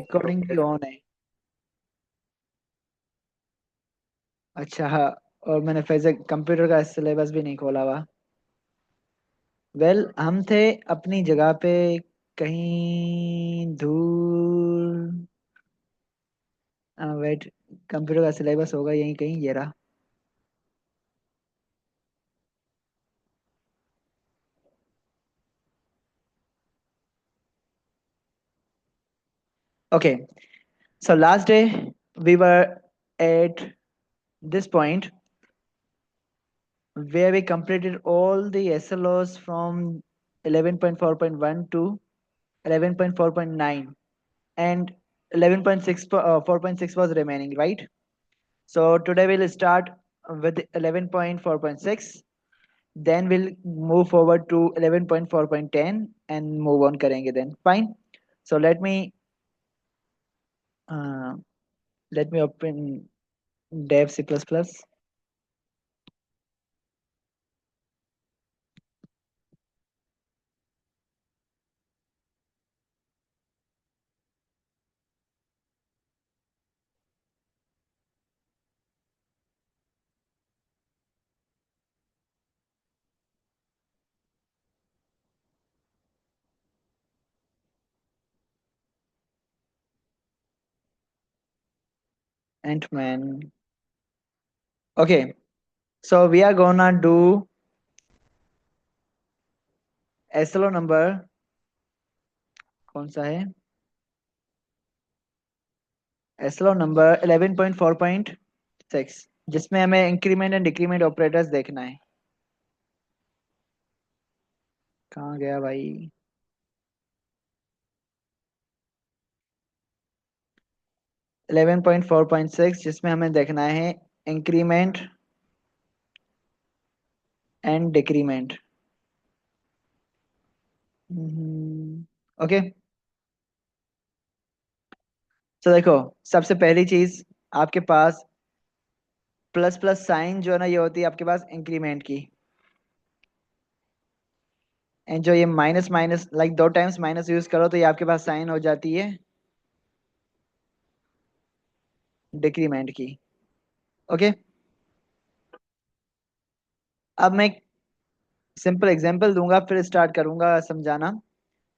Recording भी on है। अच्छा हाँ। और मैंने फिजिक्स कंप्यूटर का सिलेबस भी नहीं खोला हुआ। वेल हम थे अपनी जगह पे, कहीं दूर। वेट, कंप्यूटर का सिलेबस होगा यहीं कहीं, ये रहा। Okay, so last day we were at this point where we completed all the SLOs from 11.4.1 to 11.4.9, and 11.6 4.6 was remaining, right? So today we'll start with 11.4.6, then we'll move forward to 11.4.10 and move on करेंगे then. Fine. So uh, let me open dev C++. Ant-Man. Okay, so we are gonna do SLO number, कौन सा है? SLO number 11.4.6, जिसमें हमें increment and decrement operators देखना है। कहाँ गया भाई? 11.4.6 जिसमें हमें देखना है इंक्रीमेंट एंड डिक्रीमेंट। ओके, तो देखो, सबसे पहली चीज आपके पास प्लस प्लस साइन जो है ना, ये होती है आपके पास इंक्रीमेंट की। एंड जो ये माइनस माइनस लाइक दो टाइम्स माइनस यूज करो तो ये आपके पास साइन हो जाती है डिक्रीमेंट की। ओके, अब मैं सिंपल एग्जांपल दूंगा फिर स्टार्ट करूंगा समझाना।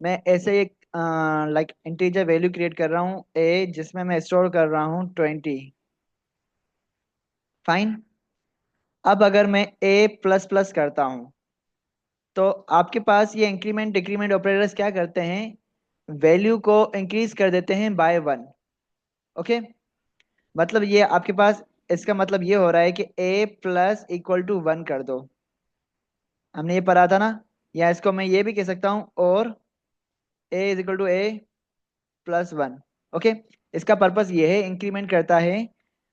मैं ऐसे एक लाइक इंटीजर वैल्यू क्रिएट कर रहा हूँ ए, जिसमें मैं स्टोर कर रहा हूँ 20। फाइन। अब अगर मैं ए प्लस प्लस करता हूँ तो आपके पास ये इंक्रीमेंट डिक्रीमेंट ऑपरेटर्स क्या करते हैं, वैल्यू को इंक्रीज कर देते हैं बाय 1। ओके, मतलब ये आपके पास, इसका मतलब ये हो रहा है कि ए प्लस इक्वल टू 1 कर दो। हमने ये पढ़ा था ना, या इसको मैं ये भी कह सकता हूँ, और A is equal to A plus 1। Okay, इसका पर्पस ये है, इंक्रीमेंट करता है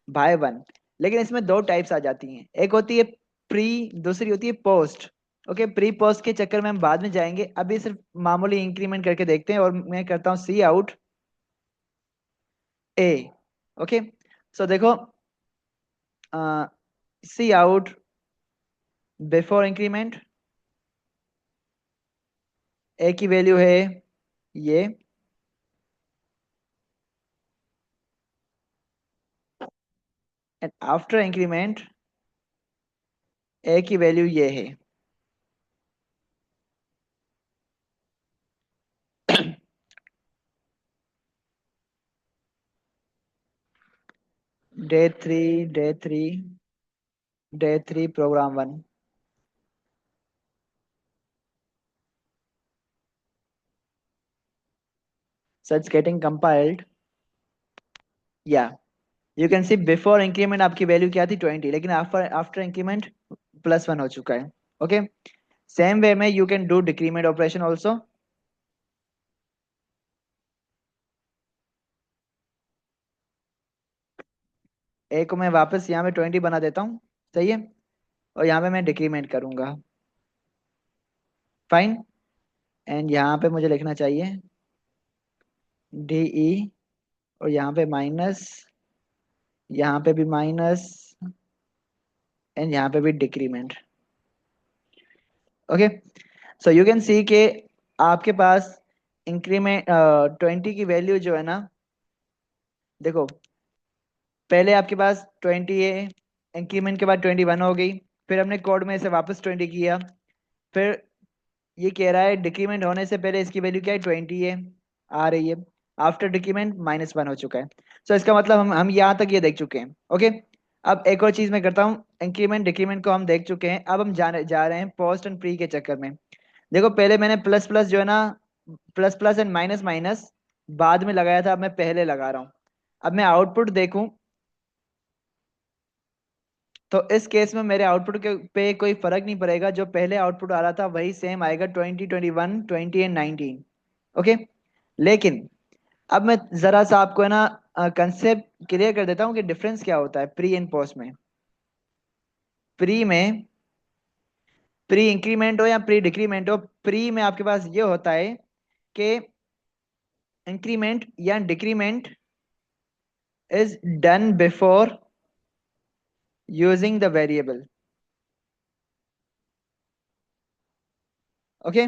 बाय 1। लेकिन इसमें दो टाइप्स आ जाती हैं, एक होती है प्री, दूसरी होती है पोस्ट। ओके, प्री पोस्ट के चक्कर में हम बाद में जाएंगे, अभी सिर्फ मामूली इंक्रीमेंट करके देखते हैं, और मैं करता हूँ सी आउट ए। ओके, सो देखो, सी आउट बिफोर इंक्रीमेंट, ए की वैल्यू है ये, एंड आफ्टर इंक्रीमेंट ए की वैल्यू ये है। Day three, day three, day three programme one. So it's getting compiled. Yeah, you can see before increment आपकी वैल्यू क्या थी 20, लेकिन आफ्टर आफ्टर इंक्रीमेंट +1 हो चुका है। ओके, सेम वे में you can do decrement operation also. A को मैं वापस यहाँ पे 20 बना देता हूँ, सही है, और यहाँ पे मैं डिक्रीमेंट करूंगा। फाइन। एंड यहाँ पे मुझे लिखना चाहिए डी ई, और यहाँ पे माइनस, यहाँ पे भी माइनस, एंड यहाँ पे भी decrement. Okay, so you can see के आपके पास इंक्रीमेंट 20 की वैल्यू जो है ना, देखो, पहले आपके पास 20 है, इंक्रीमेंट के बाद 21 हो गई, फिर हमने कोड में इसे वापस 20 किया, फिर ये कह रहा है डिक्रीमेंट होने से पहले इसकी वैल्यू क्या है, 20 है, आ रही है, आफ्टर डिक्रीमेंट -1 हो चुका है। सो इसका मतलब हम यहाँ तक ये देख चुके हैं। ओके, अब एक और चीज मैं करता हूँ, इंक्रीमेंट डिक्रीमेंट को हम देख चुके हैं, अब हम जा रहे हैं पोस्ट एंड प्री के चक्कर में। देखो, पहले मैंने प्लस प्लस जो है ना, plus plus and minus minus बाद में लगाया था, अब मैं पहले लगा रहा हूँ। अब मैं आउटपुट देखूं तो इस केस में मेरे आउटपुट के पे कोई फर्क नहीं पड़ेगा, जो पहले आउटपुट आ रहा था वही सेम आएगा, 20, 21, 20 एंड 19। ओके, लेकिन अब मैं जरा सा आपको है ना कंसेप्ट क्लियर कर देता हूँ कि डिफरेंस क्या होता है प्री एंड पोस्ट में। प्री में, प्री इंक्रीमेंट हो या प्री डिक्रीमेंट हो, प्री में आपके पास ये होता है कि इंक्रीमेंट या decrement is done before using the variable. Okay,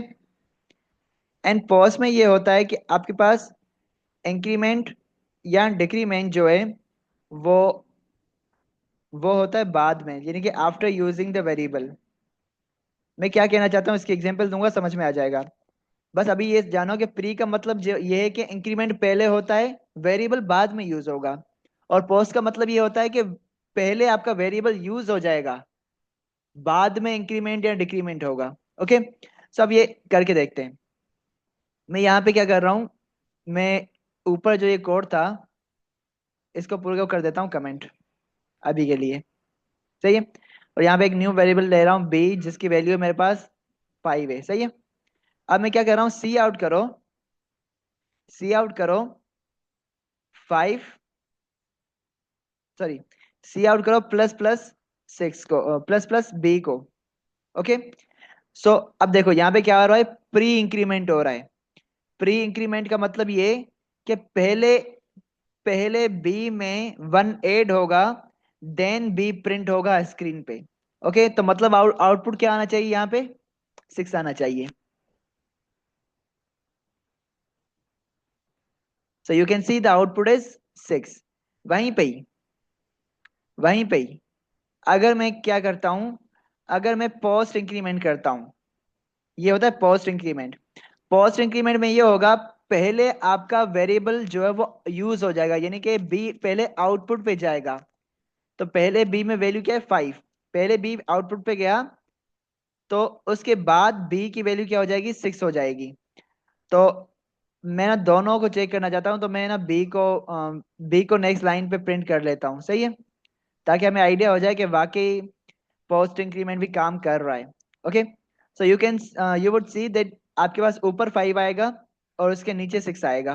and post में ये होता है कि आपके पास इंक्रीमेंट या डिक्रीमेंट जो है वो वो होता है बाद में, यानी कि आफ्टर यूजिंग द वेरिएबल। मैं क्या कहना चाहता हूँ, इसकी एग्जांपल दूंगा, समझ में आ जाएगा। बस अभी ये जानो कि प्री का मतलब जो ये है कि इंक्रीमेंट पहले होता है, वेरिएबल बाद में यूज होगा, और पोस्ट का मतलब ये होता है कि पहले आपका वेरिएबल यूज हो जाएगा, बाद में इंक्रीमेंट या डिक्रीमेंट होगा। ओके, सब ये करके देखते हैं। मैं यहाँ पे क्या कर रहा हूँ, मैं ऊपर जो ये कोड था इसको पूरे को कर देता हूँ कमेंट अभी के लिए। सही है, और यहाँ पे एक न्यू वेरिएबल ले रहा हूँ बी, जिसकी वैल्यू है मेरे पास 5 है। सही है, अब मैं क्या कर रहा हूँ, सी आउट करो, सी आउट करो 5, सॉरी, सी आउट करो प्लस प्लस 6 को, प्लस प्लस बी को। ओके, सो अब देखो यहाँ पे क्या हो रहा है, प्री इंक्रीमेंट हो रहा है। प्री इंक्रीमेंट का मतलब ये कि पहले पहले बी में 1 ऐड होगा, देन बी प्रिंट होगा स्क्रीन पे। ओके, तो मतलब आउटपुट क्या आना चाहिए, यहाँ पे 6 आना चाहिए। So you can see the output is 6। वहीं पे ही, वहीं पे ही अगर मैं क्या करता हूं, अगर मैं पोस्ट इंक्रीमेंट करता हूं, ये होता है पोस्ट इंक्रीमेंट। पोस्ट इंक्रीमेंट में ये होगा, पहले आपका वेरिएबल जो है वो यूज हो जाएगा, यानी कि बी पहले आउटपुट पे जाएगा। तो पहले बी में वैल्यू क्या है, 5, पहले बी आउटपुट पे गया, तो उसके बाद बी की वैल्यू क्या हो जाएगी, 6 हो जाएगी। तो मैं ना दोनों को चेक करना चाहता हूँ, तो मैं ना बी को नेक्स्ट लाइन पे प्रिंट कर लेता हूँ। सही है, ताकि हमें आइडिया हो जाए कि वाकई पोस्ट इंक्रीमेंट भी काम कर रहा है। Okay, so you would see that आपके पास ऊपर 5 आएगा और उसके नीचे 6 आएगा।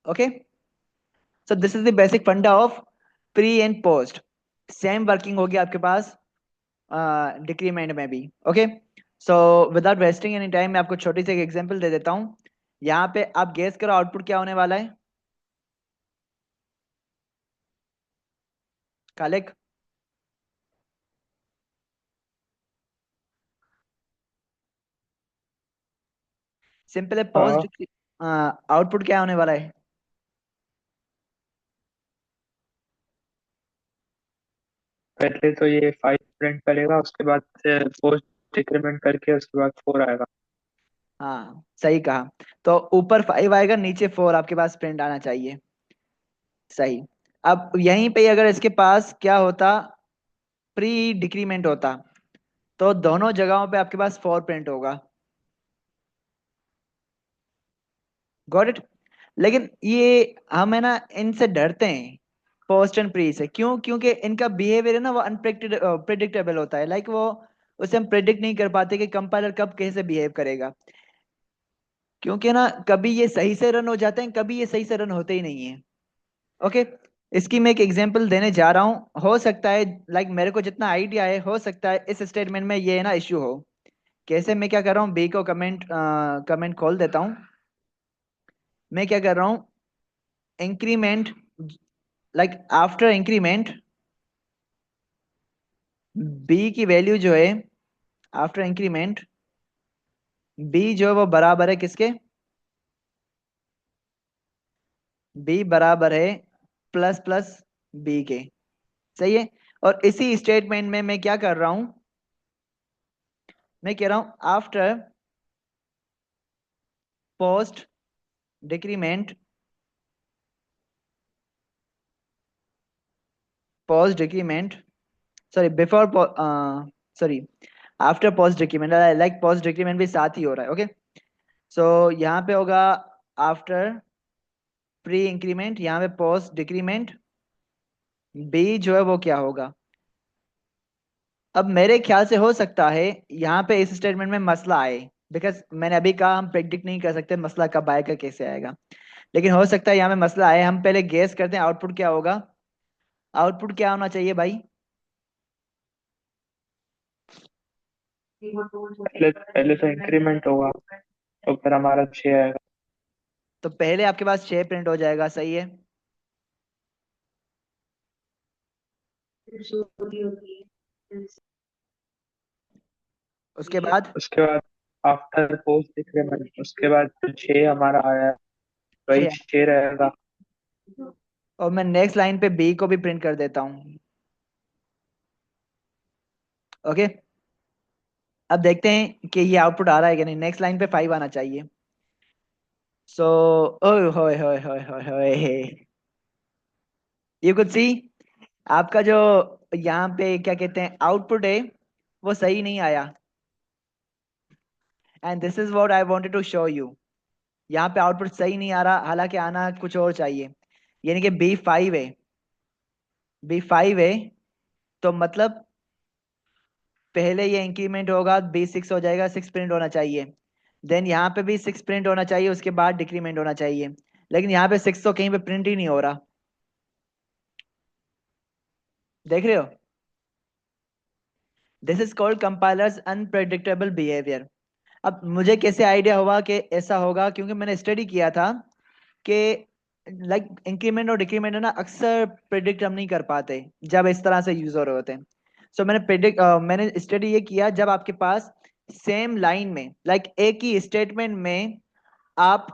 Okay, so this is the basic funda of pre and post. Same working होगी आपके पास डिक्रीमेंट में भी। Okay, so without wasting any time मैं आपको छोटी सी एक एग्जांपल दे देता हूँ। यहाँ पे आप गेस करो आउटपुट क्या होने वाला है, खालिक। सिंपल है, हाँ, पोस्ट आउटपुट क्या होने वाला है। पहले तो ये 5 प्रिंट करेगा, उसके बाद पोस्ट डिक्रीमेंट करके उसके बाद 4 आएगा। हाँ, सही कहा। तो ऊपर 5 आएगा, नीचे 4 आपके पास प्रिंट आना चाहिए। सही। अब यहीं पे अगर इसके पास क्या होता, प्री डिक्रीमेंट होता, तो दोनों जगहों पे आपके पास 4 प्रिंट होगा। Got it. लेकिन ये हम है ना इनसे डरते हैं, पोस्ट एंड प्री से। क्यों? क्योंकि इनका बिहेवियर है ना वो अनप्रिडिक्टेबल होता है, लाइक वो उसे हम प्रिडिक्ट नहीं कर पाते कि कंपाइलर कब कैसे बिहेव करेगा। क्योंकि ना कभी ये सही से रन हो जाते हैं, कभी ये सही से रन होते ही नहीं है। ओके, इसकी मैं एक एग्जांपल देने जा रहा हूँ, हो सकता है लाइक मेरे को जितना आइडिया है, हो सकता है इस स्टेटमेंट में ये ना इश्यू हो। कैसे? मैं क्या कर रहा हूँ, बी को कमेंट खोल देता हूँ। मैं क्या कर रहा हूँ, increment, like after increment B की वैल्यू जो है, आफ्टर इंक्रीमेंट बी जो है वो बराबर है किसके, बी बराबर है प्लस प्लस बी के। सही है। और इसी स्टेटमेंट में मैं क्या कर रहा हूं, मैं कह रहा हूं after post decrement, post decrement, sorry before, sorry after post decrement, like post decrement भी साथ ही हो रहा है। ओके, सो यहाँ पे होगा आफ्टर प्री इंक्रीमेंट, यहाँ पे पोस्ट डिक्रीमेंट, बी जो है वो क्या होगा। अब मेरे ख्याल से हो सकता है यहाँ पे इस स्टेटमेंट में मसला आए, बिकॉज मैंने अभी कहा हम प्रेडिक्ट नहीं कर सकते मसला कब आएगा कैसे आएगा, लेकिन हो सकता है यहाँ पे मसला आए। हम पहले गेस करते हैं आउटपुट क्या होगा। आउटपुट क्या होना चाहिए भाई। पहले पहले तो इंक्रीमेंट होगा, तो फिर हमारा 6 आएगा। तो पहले आपके पास 6 प्रिंट हो जाएगा, सही है। उसके बाद उसके बाद आफ्टर पोस्ट डिक्रीमेंट, उसके बाद जो 6 हमारा आया है, वही 6, 6 रहेगा। और मैं नेक्स्ट लाइन पे बी को भी प्रिंट कर देता हूँ। ओके, अब देखते हैं कि ये आउटपुट आ रहा है कि नहीं। नेक्स्ट लाइन पे 5 आना चाहिए। सो ओए होए होए होए होए होए, यू कुड सी आपका जो यहाँ पे क्या कहते हैं आउटपुट है वो सही नहीं आया। And this is what I wanted to show you. यहाँ पे आउटपुट सही नहीं आ रहा, हालांकि आना कुछ और चाहिए। यानी कि B5 है, B5 है, तो मतलब पहले ये इंक्रीमेंट होगा, B6 हो जाएगा, 6 प्रिंट होना चाहिए। देन यहाँ पे भी 6 प्रिंट होना चाहिए, उसके बाद डिक्रीमेंट होना चाहिए। लेकिन यहाँ पे 6 तो कहीं पे प्रिंट ही नहीं हो रहा, देख रहे हो। This is called compilers unpredictable behaviour. अब मुझे कैसे आइडिया हुआ कि ऐसा होगा, क्योंकि मैंने स्टडी किया था कि लाइक इंक्रीमेंट और डिक्रीमेंट है ना, अक्सर प्रिडिक्ट हम नहीं कर पाते जब इस तरह से यूज हो रहे होते हैं। सो मैंने स्टडी ये किया जब आपके पास सेम लाइन में लाइक एक ही स्टेटमेंट में आप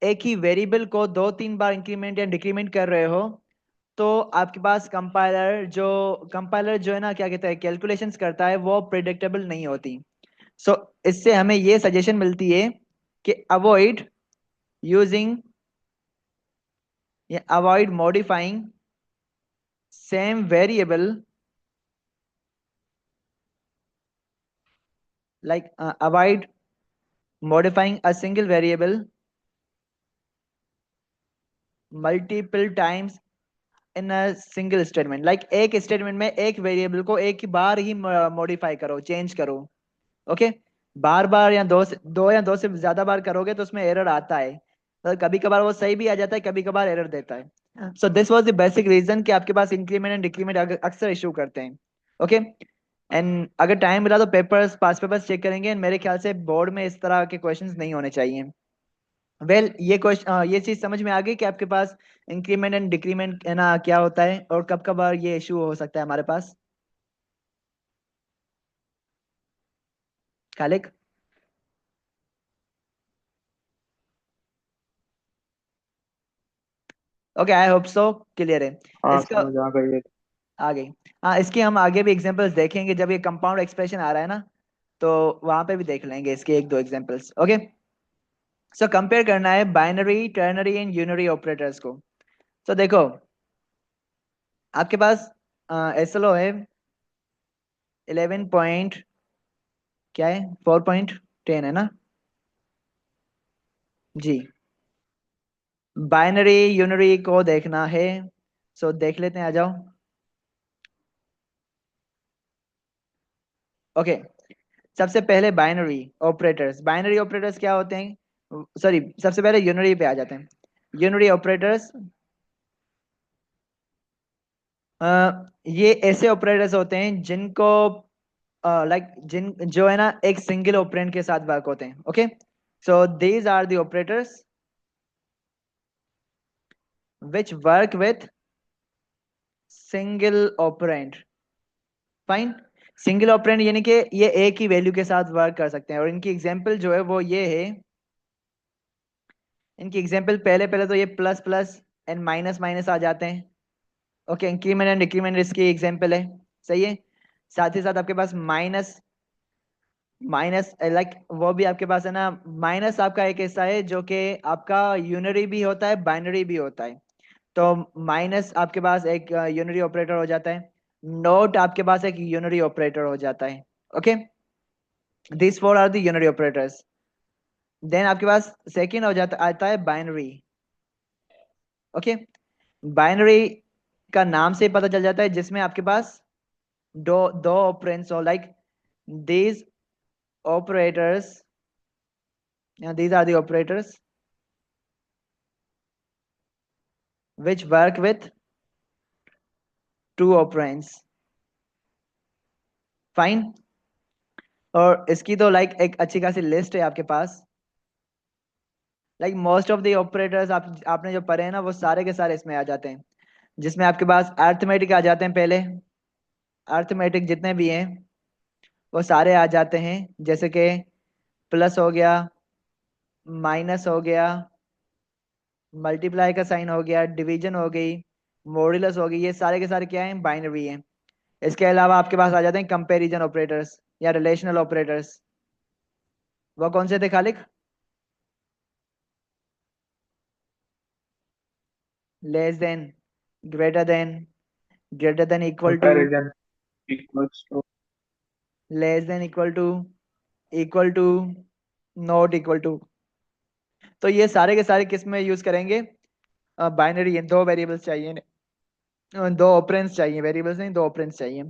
एक ही वेरिएबल को 2-3 बार इंक्रीमेंट या डिक्रीमेंट कर रहे हो, तो आपके पास कंपाइलर जो है ना क्या कहता है कैलकुलेशंस करता है, वो प्रिडिक्टेबल नहीं होती। सो इससे हमें ये सजेशन मिलती है कि अवॉइड यूजिंग या avoid modifying same variable, like avoid modifying a single variable multiple times in a single statement. Like एक स्टेटमेंट में एक वेरिएबल को एक ही बार ही मॉडिफाई करो, चेंज करो। ओके, बार बार या दो से ज्यादा बार करोगे तो उसमें एरर आता है। तो कभी कभार वो सही भी आ जाता है, कभी कभार एरर देता है। So this was the basic reason कि आपके पास इंक्रीमेंट एंड डिक्रीमेंट अक्सर इशू करते हैं। ओके, एंड अगर टाइम मिला तो पेपर्स पास पेपर्स चेक करेंगे। मेरे ख्याल से बोर्ड में इस तरह के क्वेश्चंस नहीं होने चाहिए। ये क्वेश्चन, ये चीज समझ में आ गई कि आपके पास इंक्रीमेंट एंड डिक्रीमेंट है ना क्या होता है, और कब कब ये इशू हो सकता है हमारे पास। खालिक। Okay, I hope so clear है हाँ इसका। समझ आ गई है। आ गई। हाँ, इसके हम आगे भी एग्जांपल्स देखेंगे जब ये कंपाउंड एक्सप्रेशन आ रहा है ना, तो वहां पे भी देख लेंगे इसके एक दो एग्जांपल्स। ओके, सो कंपेयर करना है binary ternary and unary operators को। तो देखो आपके पास एसएलओ है 11 पॉइंट क्या है 4.10 है ना जी। बाइनरी यूनरी को देखना है, सो देख लेते हैं, आ जाओ। ओके, सबसे पहले बाइनरी ऑपरेटर्स क्या होते हैं, सॉरी सबसे पहले यूनरी पे आ जाते हैं। यूनरी ऑपरेटर्स ये ऐसे ऑपरेटर्स होते हैं जिनको लाइक जिन जो है ना एक सिंगल ऑपरेंड के साथ वर्क होते हैं। Okay, so these are the operators which work with single operand. Fine, single operand यानी कि ये एक ही वैल्यू के साथ वर्क कर सकते हैं, और इनकी एग्जांपल जो है वो ये है। इनकी एग्जांपल पहले पहले तो ये plus plus and minus minus आ जाते हैं। ओके, इंक्रीमेंट एंड डिक्रीमेंट इसकी एग्जाम्पल है। सही है। साथ ही साथ आपके पास माइनस माइनस लाइक वो भी आपके पास है ना। माइनस आपका एक ऐसा है जो कि आपका यूनरी भी होता है, बाइनरी भी होता है। तो माइनस आपके पास एक यूनरी ऑपरेटर हो जाता है। नोट आपके पास एक यूनरी ऑपरेटर हो जाता है। Okay, this four are the unary operators. Then आपके पास सेकंड हो जाता आता है बाइनरी। ओके, बाइनरी का नाम से ही पता चल जाता है, जिसमें आपके पास दो दो ऑपरेंड्स हो, like these operators, these are the operators which work with two operands. Fine. और इसकी तो लाइक एक अच्छी खासी लिस्ट है आपके पास। Like most of the operators आपने जो पढ़े हैं ना, वो सारे के सारे इसमें आ जाते हैं, जिसमें आपके पास अर्थमेटिक आ जाते हैं पहले। अर्थमेटिक जितने भी हैं वो सारे आ जाते हैं, जैसे कि प्लस हो गया, माइनस हो गया, मल्टीप्लाई का साइन हो गया, डिवीजन हो गई, मॉड्यूलस हो गई। ये सारे के सारे क्या हैं? बाइनरी हैं। इसके अलावा आपके पास आ जाते हैं कंपैरिजन ऑपरेटर्स या रिलेशनल ऑपरेटर्स। वो कौन से थे खालिक? Less than, greater than, greater than equal to, comparison equals to. Less than equal to, not equal to. तो ये सारे के सारे किस में यूज करेंगे? बाइनरी है, दो वेरिएबल्स चाहिए, दो ऑपरेंड्स चाहिए, वेरिएबल्स नहीं, दो ऑपरेंड्स चाहिए।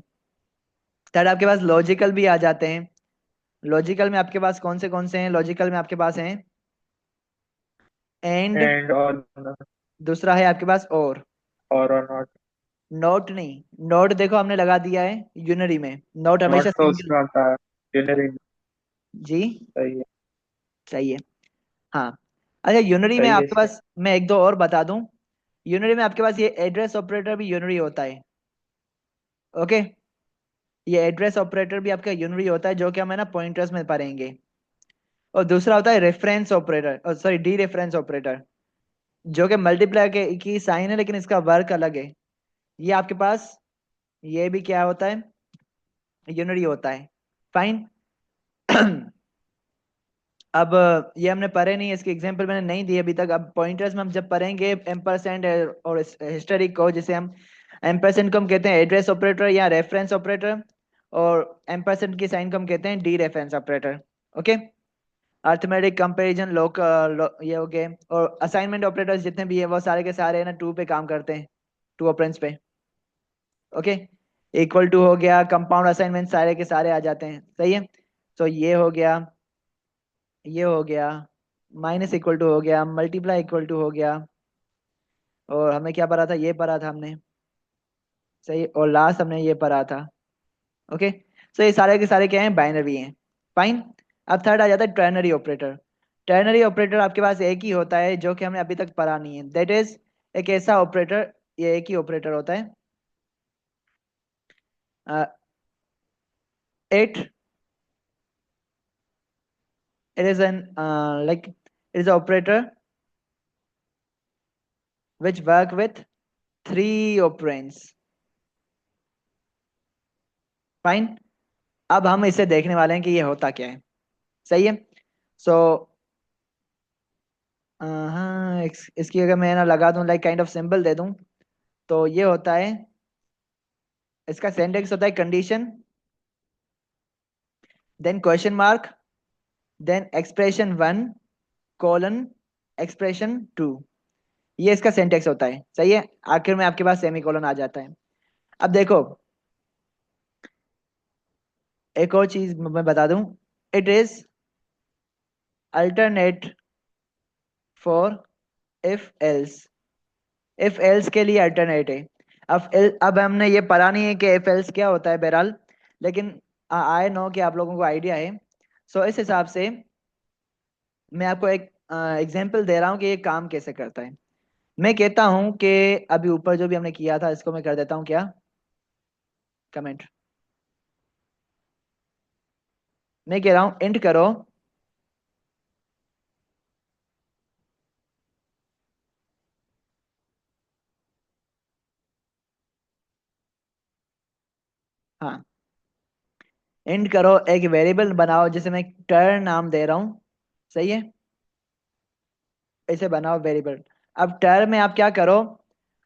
थर्ड आपके पास लॉजिकल भी आ जाते हैं। लॉजिकल में आपके पास कौन से हैं? लॉजिकल में आपके पास हैं एंड, एंड और दूसरा है आपके पास और नॉट। नोट नहीं, नोट देखो हमने लगा दिया है यूनरी में, नोट नॉट हमेशा तो सिंगल। उसमें आता है जनरिक। जी, सही है। सही है। हाँ, अच्छा यूनरी में सही है आपके सही। पास मैं एक दो और बता दूं। यूनरी में आपके पास ये एड्रेस ऑपरेटर भी यूनरी होता है। ओके, ये एड्रेस ऑपरेटर भी आपका यूनरी होता है, जो कि हम है ना पॉइंटर्स में पढ़ेंगे। और दूसरा होता है reference operator, sorry D reference operator, जो कि मल्टीप्लाई के की साइन है, लेकिन इसका वर्क अलग है। ये आपके पास ये भी क्या होता है? यूनरी होता है। फाइन। अब ये हमने पढ़े नहीं, इसके एग्जांपल मैंने नहीं दिए अभी तक। अब पॉइंटर्स में हम जब पढ़ेंगे एम्परसेंड और हिस्टोरिक को, जिसे हम एम्परसेंड को हम कहते हैं एड्रेस ऑपरेटर या रेफरेंस ऑपरेटर, और एम्परसेंड की साइन को हम कहते हैं D reference operator. Okay, arithmetic, comparison, ये हो गए। और असाइनमेंट ऑपरेटर्स जितने भी है वो सारे के सारे है ना टू पे काम करते हैं, टू ऑपरेंड्स पे। ओके, इक्वल टू हो गया, कंपाउंड असाइनमेंट सारे के सारे आ जाते हैं। सही है। तो ये हो गया, ये हो गया, माइनस इक्वल टू हो गया, मल्टीप्लाई इक्वल टू हो गया, और हमें क्या पढ़ा था? ये पढ़ा था हमने। सही, और लास्ट हमने ये पढ़ा था। ओके, सो ये सारे के सारे क्या हैं? बाइनरी हैं। फाइन। अब थर्ड आ जाता है टर्नरी ऑपरेटर। टर्नरी ऑपरेटर आपके पास एक ही होता है, जो कि हमने अभी तक पढ़ा नहीं है। दैट इज एक ऐसा ऑपरेटर, ये एक ही ऑपरेटर होता है। It it is an like it is operator which work with three operands. Fine. अब हम इसे देखने वाले हैं कि ये होता क्या है। सही है। सो हाँ, इसकी अगर मैं ना लगा दूं, लाइक काइंड ऑफ सिंबल दे दूं, तो ये होता है, इसका सिंटेक्स होता है condition, then question mark, then expression one, colon, expression two. ये इसका सिंटेक्स होता है। सही है। आखिर में आपके पास सेमी कोलन आ जाता है। अब देखो, एक और चीज मैं बता दूं, it is alternate for if else. If else के लिए अल्टरनेट है। अब हमने ये पढ़ा नहीं है कि इफ एल्स क्या होता है बहरहाल, लेकिन आई नो कि आप लोगों को आइडिया है। सो इस हिसाब से मैं आपको एक एग्जांपल दे रहा हूँ कि ये काम कैसे करता है। मैं कहता हूँ कि अभी ऊपर जो भी हमने किया था, इसको मैं कर देता हूँ क्या, कमेंट। मैं कह रहा हूँ इंट करो, हाँ, इंट करो, एक वेरिएबल बनाओ जिसे मैं टर नाम दे रहा हूँ। सही है, ऐसे बनाओ वेरिएबल। अब टर में आप क्या करो,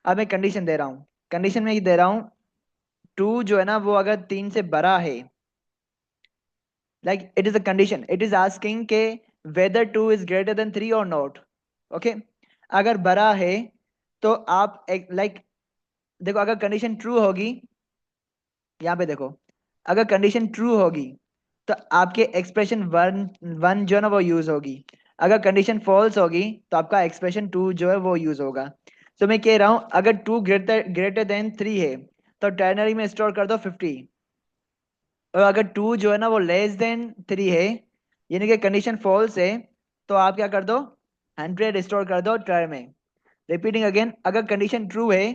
अब मैं कंडीशन दे रहा हूँ, कंडीशन में ये दे रहा हूँ, टू जो है ना वो अगर 3 से बड़ा है, like it is a condition, it is asking के वेदर 2 इज ग्रेटर देन 3 और नॉट। ओके, अगर बड़ा है तो आप एक लाइक देखो, अगर कंडीशन ट्रू होगी, यहाँ पे देखो, अगर कंडीशन ट्रू होगी तो आपके एक्सप्रेशन वन वन जो है ना वो यूज होगी। अगर कंडीशन फॉल्स होगी तो आपका एक्सप्रेशन टू जो है वो यूज होगा। तो मैं कह रहा हूँ अगर टू ग्रेटर ग्रेटर देन 3 है तो टर्नरी में स्टोर कर दो 50, और अगर टू जो है ना वो लेस देन 3 है, यानी कि कंडीशन फॉल्स है, तो आप क्या कर दो, 100 स्टोर कर दो ट्राई में। रिपीटिंग अगेन, अगर कंडीशन ट्रू है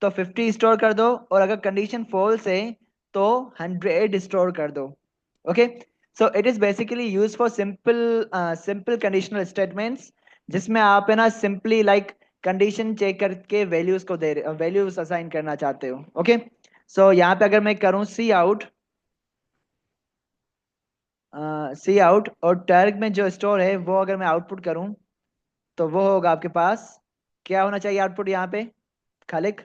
तो 50 स्टोर कर दो, और अगर कंडीशन फॉल्स है तो 100 स्टोर कर दो। Okay, so it is basically use for simple simple conditional statements, जिसमें आप है ना सिंपली लाइक कंडीशन चेक करके वैल्यूज को दे रहे, वैल्यूज असाइन करना चाहते हो। ओके, सो यहाँ पे अगर मैं करूँ सी आउट, सी आउट और टैग में जो स्टोर है वो अगर मैं आउटपुट करूं, तो वो होगा आपके पास, क्या होना चाहिए आउटपुट यहाँ पे खालिक?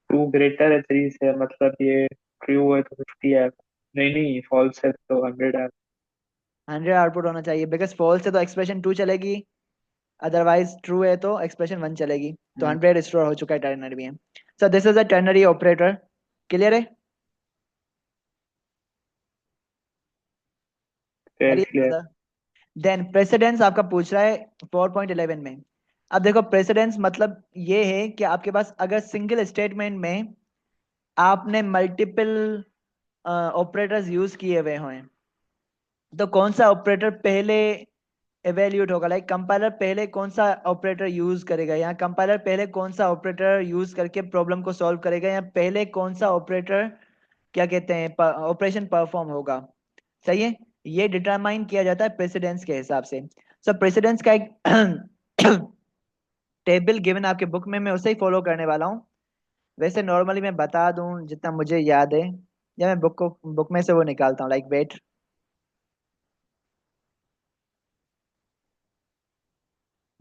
टू ग्रेटर है थ्री से, मतलब ये ट्रू है तो 50 है, नहीं नहीं फॉल्स है तो 100 है। 100 आउटपुट होना चाहिए, बिकॉज फॉल्स है तो एक्सप्रेशन टू चलेगी, अदरवाइज ट्रू है तो एक्सप्रेशन वन चलेगी। तो हम्म, 100 स्टोर हो चुका है टर्नरी में। So this is a ternary operator. Clear है? Clear clear. करिए। देन प्रेसिडेंस आपका पूछ रहा है 4.11 में। अब देखो, प्रेसिडेंस मतलब ये है कि आपके पास अगर सिंगल स्टेटमेंट में आपने मल्टीपल ऑपरेटर्स यूज किए हुए हैं, तो कौन सा ऑपरेटर पहले एवेल्यूएट होगा, लाइक कंपाइलर पहले कौन सा ऑपरेटर यूज करेगा, या कंपाइलर पहले कौन सा ऑपरेटर यूज करके प्रॉब्लम को सॉल्व करेगा, या पहले कौन सा ऑपरेटर क्या कहते हैं ऑपरेशन परफॉर्म होगा। सही है, ये डिटरमाइन किया जाता है प्रेसिडेंस के हिसाब से। सो प्रेसिडेंस का एक टेबल गिवन आपके बुक में, मैं उसे ही फॉलो करने वाला हूँ। वैसे नॉर्मली मैं बता दूं जितना मुझे याद है, या मैं बुक में से वो निकालता हूँ, लाइक वेट,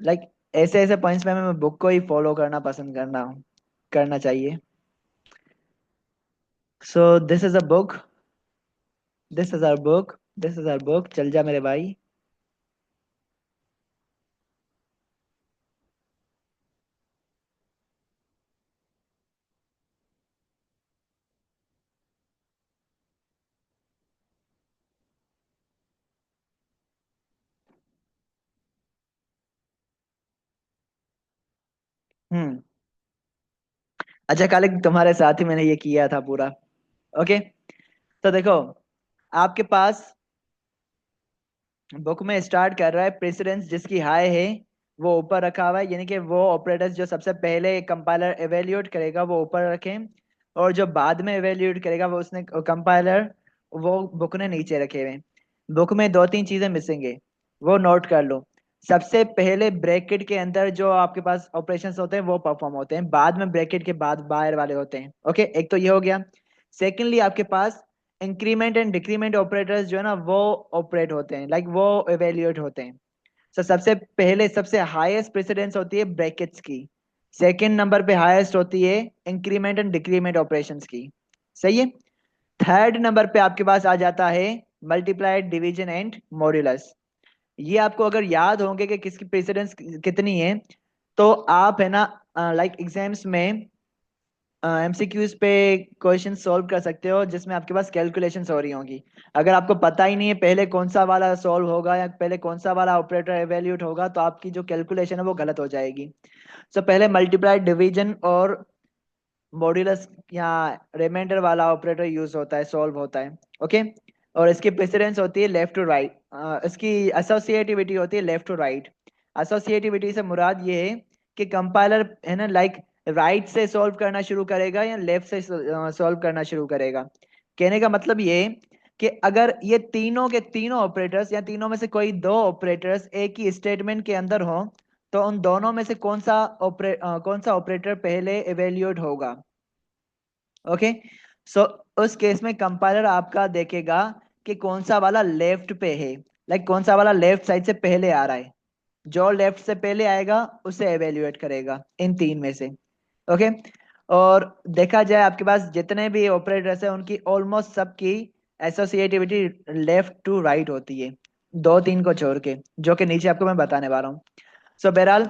लाइक ऐसे ऐसे पॉइंट्स में मैं बुक को ही फॉलो करना पसंद करना चाहिए। So this is a book, this is our book, this is our book, चल जा मेरे भाई। हम्म, अच्छा कालिक, तुम्हारे साथ ही मैंने ये किया था पूरा। ओके, तो देखो, आपके पास बुक में स्टार्ट कर रहा है प्रेसिडेंस जिसकी हाई है वो ऊपर रखा हुआ है, यानी कि वो ऑपरेटर्स जो सबसे पहले कंपाइलर एवेल्यूएट करेगा वो ऊपर रखें, और जो बाद में एवेल्यूएट करेगा वो उसने कंपाइलर वो बुक ने नीचे रखे हुए हैं। बुक में दो तीन चीजें मिसिंग है, वो नोट कर लो। सबसे पहले ब्रैकेट के अंदर जो आपके पास ऑपरेशंस होते हैं वो परफॉर्म होते हैं, बाद में ब्रैकेट के बाद बाहर वाले होते हैं। ओके, एक तो ये हो गया। सेकेंडली आपके पास इंक्रीमेंट एंड डिक्रीमेंट ऑपरेटर्स जो है ना वो ऑपरेट होते हैं, लाइक वो एवेल्यूएट होते हैं। तो सबसे पहले सबसे हाईएस्ट प्रेसिडेंस होती है ब्रैकेट्स की, सेकंड नंबर पे हाईएस्ट होती है इंक्रीमेंट एंड डिक्रीमेंट ऑपरेशंस की। सही है, थर्ड नंबर पे आपके पास आ जाता है मल्टीप्लाई डिवीजन एंड मॉड्यूलस। ये आपको अगर याद होंगे कि किसकी प्रेसिडेंस कितनी है, तो आप है ना लाइक एग्जाम्स में एमसीक्यूज पे क्वेश्चन सॉल्व कर सकते हो जिसमें आपके पास कैलकुलेशंस हो रही होंगी। अगर आपको पता ही नहीं है पहले कौन सा वाला सॉल्व होगा या पहले कौन सा वाला ऑपरेटर एवेल्यूट होगा, तो आपकी जो कैलकुलेशन है वो गलत हो जाएगी। सो पहले मल्टीप्लाई डिवीजन और मॉड्यूलस या रिमाइंडर वाला ऑपरेटर यूज होता है, सॉल्व होता है। ओके, और इसकी प्रेसिडेंस होती है लेफ्ट टू राइट, इसकी एसोसिएटिविटी होती है लेफ्ट टू राइट। एसोसिएटिविटी से मुराद ये है कि कंपाइलर है ना लाइक राइट से सॉल्व करना शुरू करेगा या लेफ्ट से सॉल्व करना शुरू करेगा। कहने का मतलब ये है कि अगर ये तीनों के तीनों ऑपरेटर्स या तीनों में से कोई दो ऑपरेटर्स एक ही स्टेटमेंट के अंदर हो, तो उन दोनों में से कौन सा ऑपरेटर पहले एवेल्यूएट होगा। ओके। सो उस केस में कंपाइलर आपका देखेगा कि कौन सा वाला लेफ्ट पे है, लाइक कौन सा वाला लेफ्ट साइड से पहले आ रहा है। जो लेफ्ट से पहले आएगा उसे एवेल्युएट करेगा इन तीन में से। ओके। और देखा जाए आपके पास जितने भी ऑपरेटर्स हैं उनकी ऑलमोस्ट सबकी एसोसिएटिविटी लेफ्ट टू राइट होती है, दो तीन को छोड़ के, जो कि नीचे आपको मैं बताने वाला हूँ। सो बहरहाल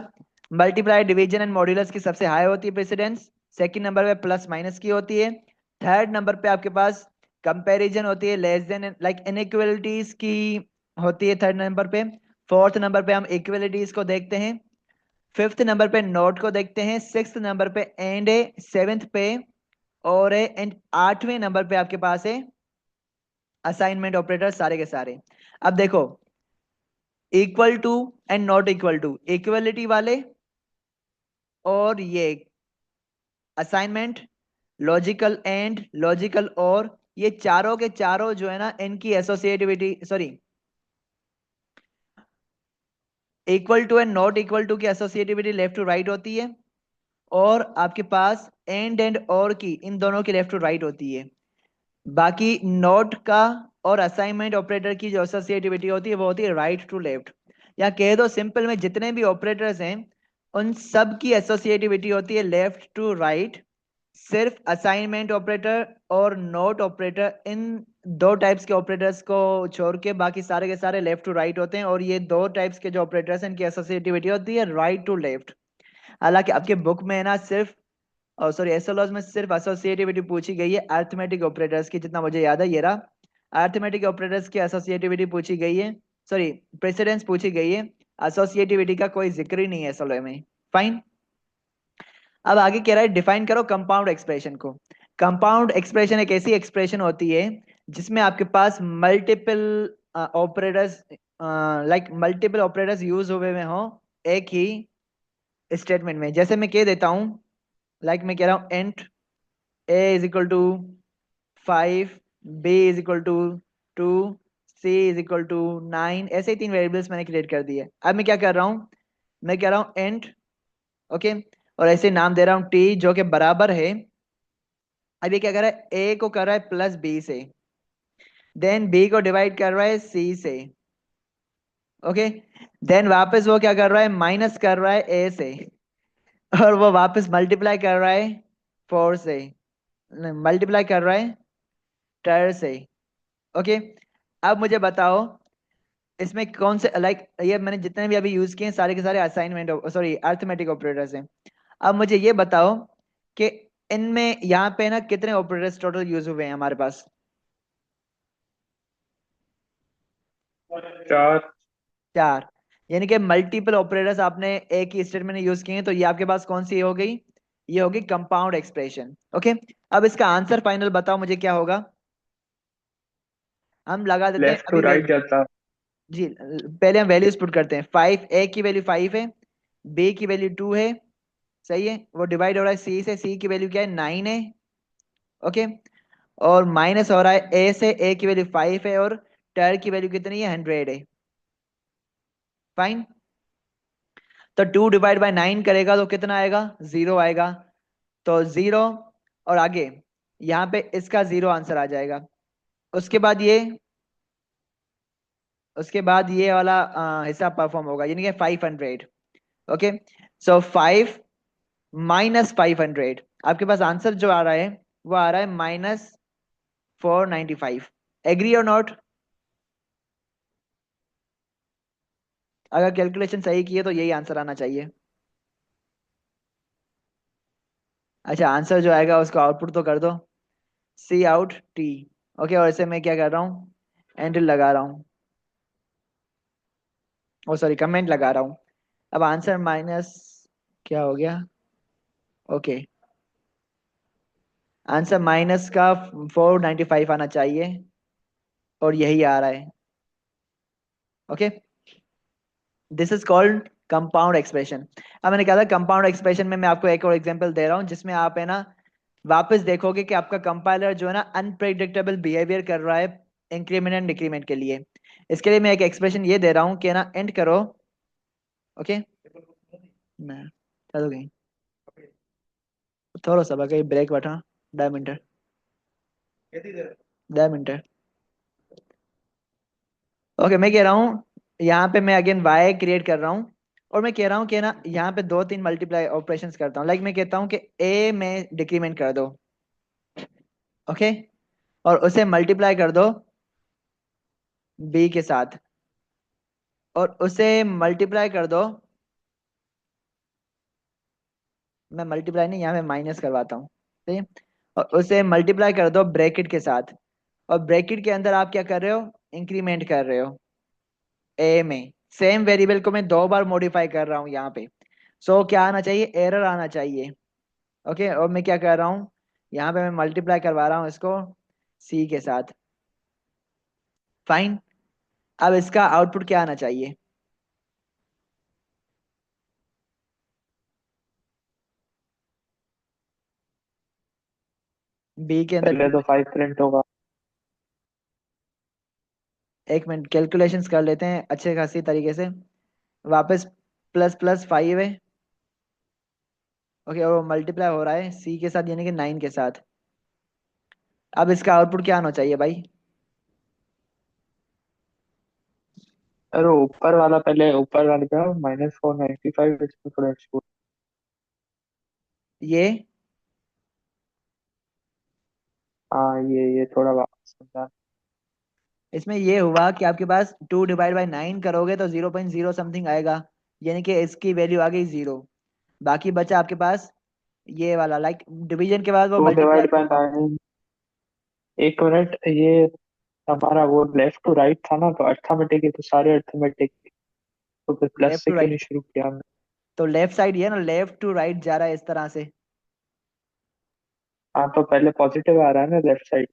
मल्टीप्लाई डिवीजन एंड मॉड्यूलस की सबसे हाई होती है प्रेसिडेंस, सेकंड नंबर पे प्लस माइनस की होती है, थर्ड नंबर पे आपके पास कंपैरिजन होती है लेस देन लाइक इनइक्वलिटीज की होती है थर्ड नंबर पे, फोर्थ नंबर पे हम इक्वलिटीज को देखते हैं, फिफ्थ नंबर पे नोट को देखते हैं, सिक्स्थ नंबर पे एंड है, सेवेंथ पे और है, एंड आठवें नंबर पे आपके पास है असाइनमेंट ऑपरेटर सारे के सारे। अब देखो equal to and not equal to, equality वाले और ये असाइनमेंट, लॉजिकल एंड, लॉजिकल और, ये चारों के चारों जो है ना इनकी associativity sorry equal to and not equal to की एसोसिएटिविटी लेफ्ट टू राइट होती है, और आपके पास एंड और की इन दोनों की लेफ्ट टू राइट होती है। बाकी नोट का और असाइनमेंट ऑपरेटर की जो एसोसिएटिविटी होती है वो होती है राइट टू लेफ्ट, या कह दो सिंपल में जितने भी ऑपरेटर्स हैं उन सब की एसोसिएटिविटी होती है लेफ्ट टू राइट। सिर्फ असाइनमेंट ऑपरेटर और नोट ऑपरेटर, इन दो टाइप्स के ऑपरेटर्स को छोड़ के बाकी सारे के सारे लेफ्ट टू राइट होते हैं, और ये दो टाइप्स के जो ऑपरेटर्स हैं इनकी एसोसिएटिविटी होती है राइट टू लेफ्ट। हालांकि आपके बुक में है ना सिर्फ और सॉरी एसओलॉज में सिर्फ एसोसिएटिविटी पूछी गई है अरिथमेटिक ऑपरेटर्स की, जितना मुझे याद है ये रहा अरिथमेटिक ऑपरेटर्स की एसोसिएटिविटी पूछी गई है, सॉरी प्रेसिडेंस पूछी गई है, एसोसिएटिविटी का कोई जिक्र ही नहीं है एसओलॉ में। फाइन। अब आगे कह रहा है डिफाइन करो कंपाउंड एक्सप्रेशन को। कंपाउंड एक्सप्रेशन एक ऐसी एक्सप्रेशन होती है जिसमें आपके पास multiple operators like multiple operators use हुए में हो एक ही स्टेटमेंट में। जैसे मैं कह देता हूं, लाइक मैं कह रहा हूं and a is equal to 5, b is equal to 2, c is equal to 9, ऐसे ही तीन वेरिएबल्स मैंने क्रिएट कर दिए। अब मैं क्या कर रहा हूँ, मैं कह रहा हूँ एंट, ओके, और ऐसे नाम दे रहा हूँ टी जो कि बराबर है, अब ये क्या कर रहा है ए को कर रहा है प्लस बी से, देन बी को डिवाइड कर रहा है सी से, ओके, देन वापस वो क्या कर रहा है माइनस कर रहा है ए से, और वो वापस मल्टीप्लाई कर रहा है 4 से, मल्टीप्लाई कर रहा है टर से। ओके। अब मुझे बताओ इसमें कौन से लाइक ये मैंने जितने भी अभी यूज किए हैं सारे के सारे असाइनमेंट सॉरी अरिथमेटिक ऑपरेटर्स हैं। अब मुझे ये बताओ कि इनमें यहाँ पे ना कितने ऑपरेटर्स टोटल यूज हुए हैं हमारे पास। 4। चार। यानी कि मल्टीपल ऑपरेटर्स आपने एक ही स्टेटमेंट में यूज किए हैं, तो ये आपके पास कौन सी हो गई, ये होगी कंपाउंड एक्सप्रेशन। ओके। अब इसका आंसर फाइनल बताओ मुझे क्या होगा। हम लगा देते हैं लेफ्ट टू अभी राइट जाता। जी पहले हम वैल्यूज पुट करते हैं। 5 ए की वैल्यू 5 है, बी की वैल्यू 2 है, सही है, वो डिवाइड हो रहा है सी से, सी की वैल्यू क्या है 9 है, ओके, और माइनस हो रहा है ए से, ए की वैल्यू 5 है और टर की वैल्यू कितनी है 100 है। फाइन। तो 2 डिवाइड बाय 9 करेगा तो कितना आएगा 0 आएगा, तो 0, और आगे यहाँ पे इसका 0 आंसर आ जाएगा। उसके बाद ये, उसके बाद ये वाला हिसाब परफॉर्म होगा यानी कि 500। ओके। सो 5 माइनस 500, आपके पास आंसर जो आ रहा है वो आ रहा है -495। एग्री और नॉट। अगर कैलकुलेशन सही की है तो यही आंसर आना चाहिए। अच्छा आंसर जो आएगा उसको आउटपुट तो कर दो, सी आउट टी। ओके, और इसे मैं क्या कर रहा हूँ एंटर लगा रहा हूँ, ओ सॉरी कमेंट लगा रहा हूँ। अब आंसर माइनस क्या हो गया, ओके, आंसर माइनस का 495 आना चाहिए और यही आ रहा है। Okay, this is called compound expression. अब मैंने कहा था कंपाउंड एक्सप्रेशन में मैं आपको एक और एग्जांपल दे रहा हूँ जिसमें आप है ना वापस देखोगे कि आपका कंपाइलर जो है ना अनप्रेडिक्टेबल बिहेवियर कर रहा है इंक्रीमेंट एंड डिक्रीमेंट के लिए। इसके लिए मैं एक एक्सप्रेशन ये दे रहा हूँ कि ना एंड करो, ओके, मैं चलो गई थोड़ा सा कहीं ब्रेक बैठा, डायमीटर, डायमीटर। ओके, मैं कह रहा हूँ यहाँ पे मैं अगेन वाई क्रिएट कर रहा हूँ, और मैं कह रहा हूँ कि ना यहाँ पे दो तीन मल्टीप्लाई ऑपरेशंस करता हूँ। लाइक मैं कहता हूँ कि ए में डिक्रीमेंट कर दो, ओके, और उसे मल्टीप्लाई कर दो बी के साथ, और उसे मल्टीप्लाई कर दो, मैं मल्टीप्लाई नहीं, यहाँ पे माइनस करवाता हूँ, ठीक है, और उसे मल्टीप्लाई कर दो ब्रैकेट के साथ, और ब्रैकेट के अंदर आप क्या कर रहे हो, इंक्रीमेंट कर रहे हो ए में। सेम वेरिएबल को मैं दो बार मॉडिफाई कर रहा हूँ यहाँ पे, सो क्या आना चाहिए, एरर आना चाहिए। ओके, और मैं क्या कर रहा हूँ, यहाँ पे मैं मल्टीप्लाई करवा रहा हूँ इसको सी के साथ। फाइन, अब इसका आउटपुट क्या आना चाहिए, बी के अंदर। पहले तो 5 प्रिंट होगा। एक मिनट कैलकुलेशंस कर लेते हैं अच्छे खासी तरीके से। वापस प्लस प्लस 5 है, ओके, और मल्टीप्लाई हो रहा है सी के साथ यानी कि 9 के साथ। अब इसका आउटपुट क्या आना चाहिए भाई, अरे ऊपर वाला, पहले ऊपर वाले का -495, इसमें थोड़ा एक्सपोर्ट। ये हाँ, ये थोड़ा वापस समझा। इसमें ये हुआ कि आपके पास 2 डिवाइड बाई 9 करोगे तो 0.0 समथिंग आएगा, यानी कि इसकी वैल्यू आ गई 0। बाकी बचा आपके पास ये वाला, लाइक डिवीजन के बाद वो 2 मल्टीप्लाई डिवाइड बाय करना। 9। एक मिनट, ये हमारा वो लेफ्ट टू राइट था ना, तो अर्थमेटिक, तो सारे अर्थमेटिक, तो फिर प्लस लेफ्ट से टू क्यों नहीं राइट, शुरू किया हमने? तो लेफ्ट साइड ये ना, लेफ्ट टू राइट जा रहा है इस तरह से। हाँ, तो पहले पॉजिटिव आ रहा है ना लेफ्ट साइड,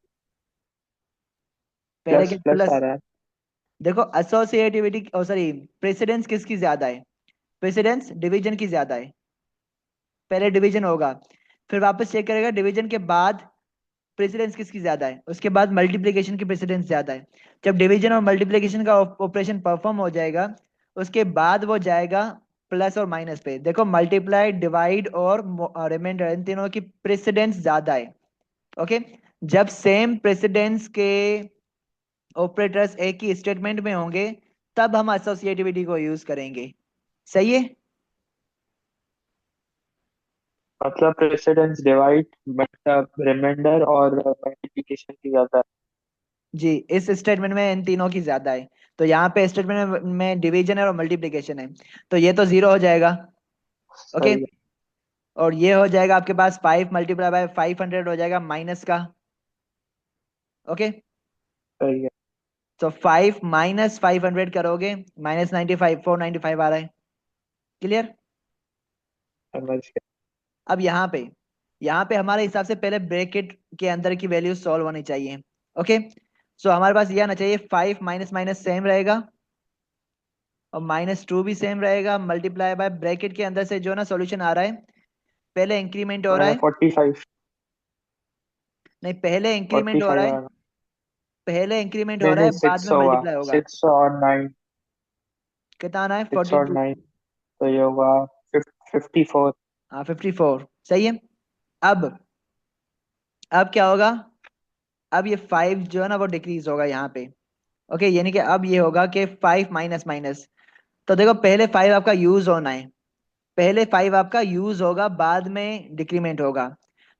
पहले प्लस के प्लस आ प्लस, रहा है। देखो एसोसिएटिविटी, ओ सॉरी, प्रेसिडेंस किसकी ज्यादा है, प्रेसिडेंस डिवीजन की ज्यादा है। पहले डिवीजन होगा, फिर वापस चेक करेगा डिवीजन के बाद प्रेसिडेंस किसकी ज्यादा है, उसके बाद मल्टीप्लिकेशन की प्रेसिडेंस ज्यादा है। जब डिवीजन और मल्टीप्लिकेशन का ऑपरेशन परफॉर्म हो जाएगा, उसके बाद वो जाएगा प्लस और माइनस पे। देखो मल्टीप्लाई, डिवाइड और रिमाइंडर, इन तीनों की प्रेसिडेंस ज्यादा है। ओके, जब सेम प्रेसिडेंस के ऑपरेटर्स एक ही स्टेटमेंट में होंगे, तब हम एसोसिएटिविटी को यूज करेंगे। सही है। मतलब प्रेसिडेंस, डिवाइड, मतलब रिमाइंडर और मल्टीप्लिकेशन की ज्यादा है। जी, इस स्टेटमेंट में इन तीनों की ज्यादा है। तो यहाँ पे स्टेटमेंट में डिवीजन है और मल्टीप्लिकेशन है, तो ये तो 0 हो जाएगा। ओके, सही है। और ये हो जाएगा आपके पास 5 × 500 हो जाएगा माइनस का। ओके, सही है। तो 5 - 500 करोगे, -95, 495 आ रहा है। क्लियर। समझ गया। अब यहाँ पे हमारे हिसाब से पहले ब्रैकेट के अंदर की वैल्यू सॉल्व होनी चाहिए। ओके, सो हमारे पास ये आना चाहिए, 5 माइनस माइनस सेम रहेगा, और -2 भी सेम रहेगा, मल्टीप्लाई बाय ब्रैकेट के अंदर से जो ना सॉल्यूशन आ रहा है, पहले इंक्रीमेंट हो रहा है। 45। नहीं, पहले इंक्रीमेंट फोर्टी हो रहा फाइव है, आएगा। पहले इंक्रीमेंट हो नहीं रहा नहीं, है, बाद सिक्स में होगा। मल्टीप्लाई होगा। 6 और 9। कितना आना है, 6 और 42। 9, तो ये होगा 54। हाँ, 54 सही है। अब अब क्या होगा, अब ये 5 जो है ना वो डिक्रीज होगा यहाँ पे। ओके, यानी कि अब ये होगा कि 5 माइनस माइनस, तो देखो पहले 5 आपका यूज होना है, पहले 5 आपका यूज होगा, बाद में डिक्रीमेंट होगा।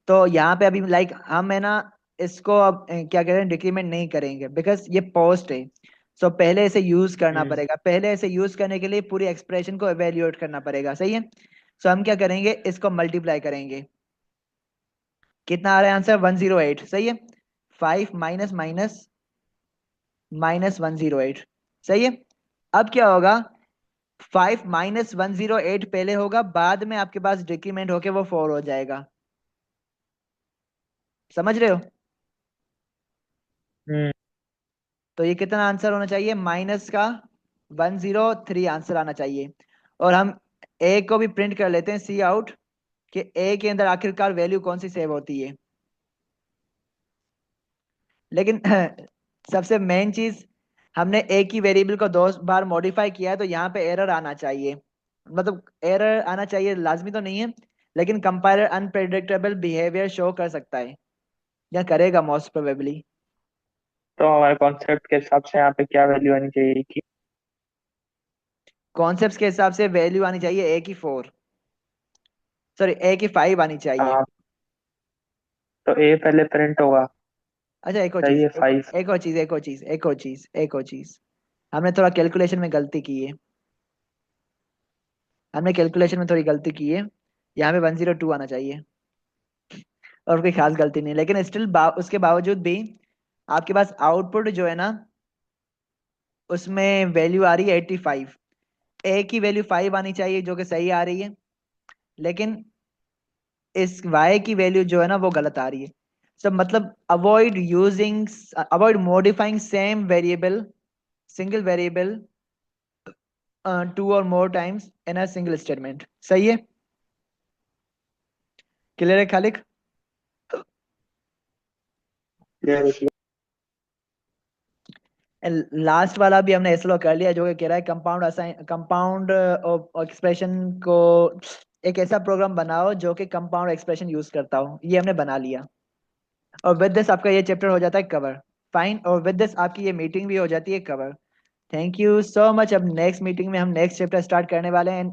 तो यहाँ पे अभी लाइक हम है ना, इसको अब क्या करें, डिक्रीमेंट नहीं करेंगे बिकॉज ये पोस्ट है। सो पहले इसे यूज करना हम्म। पड़ेगा, पहले इसे यूज करने के लिए पूरी एक्सप्रेशन को एवेल्यूएट करना पड़ेगा। सही है। सो हम क्या करेंगे, इसको मल्टीप्लाई करेंगे। कितना आ रहा है आंसर, 108। सही है। 5 माइनस माइनस -108। सही है। अब क्या होगा, 5 - 108 पहले होगा, बाद में आपके पास डिक्रीमेंट होके वो 4 हो जाएगा। समझ रहे हो। हम्म। तो ये कितना आंसर होना चाहिए, माइनस का 103 आंसर आना चाहिए। और हम ए को भी प्रिंट कर लेते हैं, सी आउट, कि ए के अंदर आखिरकार वैल्यू कौन सी सेव होती है। लेकिन सबसे मेन चीज, हमने ए की वेरिएबल को 2 बार मॉडिफाई किया है, तो यहाँ पे एरर आना चाहिए। मतलब एरर आना चाहिए लाजमी तो नहीं है, लेकिन कंपाइलर अनप्रेडिक्टेबल बिहेवियर शो कर सकता है। या करेगा मोस्ट प्रोबेबली। तो हमारे कॉन्सेप्ट के हिसाब से यहाँ पे क्या वैल्यू आनी चाहिए कि? कॉन्सेप्ट के हिसाब से वैल्यू आनी चाहिए ए की 4, सॉरी ए की 5 आनी चाहिए। हाँ, तो ए पहले प्रिंट होगा। अच्छा एक और सही चीज, है, 5। एक और चीज, एक और चीज, एक और चीज, एक और चीज, हमने थोड़ा कैलकुलेशन में गलती की है। हमने कैलकुलेशन में थोड़ी गलती की है। यहाँ पे 102 आना चाहिए। और कोई खास गलती नहीं, लेकिन स्टिल उसके बावजूद भी आपके पास आउटपुट जो है ना, उसमें वैल्यू आ रही है 85। ए की वैल्यू 5 आनी चाहिए जो कि सही आ रही है, लेकिन इस y की वैल्यू जो है ना वो गलत आ रही है। सब मतलब avoid modifying same variable, single variable two or more times in a single statement. सही है? क्लियर है खालिक? ये लास्ट वाला भी हमने एसएलओ कर लिया, जो कि कह रहा है कंपाउंड असाइन कंपाउंड एक्सप्रेशन को, एक ऐसा प्रोग्राम बनाओ जो कि कंपाउंड एक्सप्रेशन यूज करता हो। ये हमने बना लिया। और विद दिस आपका ये चैप्टर हो जाता है कवर। फाइन, और विद दिस आपकी ये मीटिंग भी हो जाती है cover. Thank you so much. अब नेक्स्ट मीटिंग में हम नेक्स्ट चैप्टर स्टार्ट करने वाले हैं।